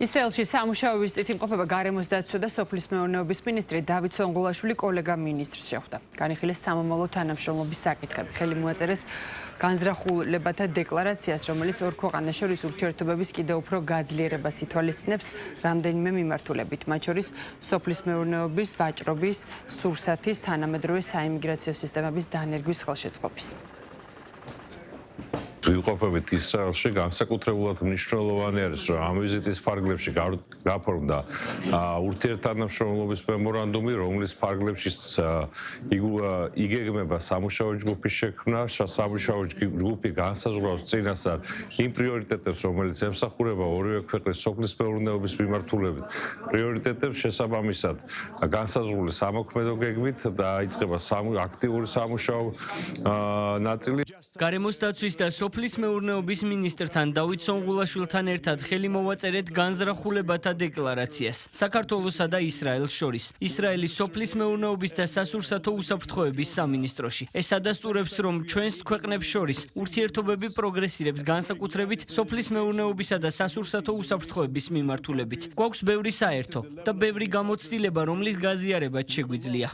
ისრაელში სამუშაოების წით იმყოფება გარემოს დაცვა და სოფლის მეურნეობის მინისტრი დავით სონღულაშვილი კოლეგა მინისტრს შეხვდა. განიხილეს სამომავლო თანამშრომლობის საკითხები. ხელი მოაწერეს განზრახულებათა დეკლარაციას, რომელიც ორ ქვეყანას შორის ურთიერთობების კიდევ უფრო გაძლიერებას ითვალისწინებს რამდენიმე მიმართულებით, მათ შორის სოფლის მეურნეობის, ვაჭრობის, სურსათის, თანამედროვე საიმიგრაციო სისტემების დანერგვის ხელშეწყობის. ვიმყოფებით ისრაელში განსაკუთრებულად მნიშვნელოვანი არის, რომ ამ ვიზიტის ფარგლებში გაფორმდა ურთიერთთანამშრომლობის მემორანდუმი, რომლის ფარგლებში იგეგმება სამუშაო ჯგუფის შექმნა. სამუშაო ჯგუფი განსაზღვრავს წინასწარ იმ პრიორიტეტებს, რომელიც ემსახურება ორივე ქვეყნის სოფლის მეურნეობის მიმართულებით. პრიორიტეტებს შესაბამისად განსაზღვრული სამოქმედო გეგმით დაიწყება აქტიური სამუშაო ნაწილი. გარემოს დაცვის და სოფლის მეურნეობის მინისტრთან დავით სონღულაშვილთან ერთად ხელი მოვაწერეთ განზრახულებათა დეკლარაციას საქართველოსა და ისრაელს შორის. ისრაელის სოფლის მეურნეობის და სასურსათო უსაფრთხოების სამინისტროში. ეს ადასტურებს, რომ ჩვენს ქვეყნებს შორის ურთიერთობები პროგრესირებს განსაკუთრებით სოფლის მეურნეობისა და სასურსათო უსაფრთხოების მიმართულებით. გვაქვს ბევრი საერთო და ბევრი გამოცდილება, რომლის გაზიარებაც შეგვიძლია.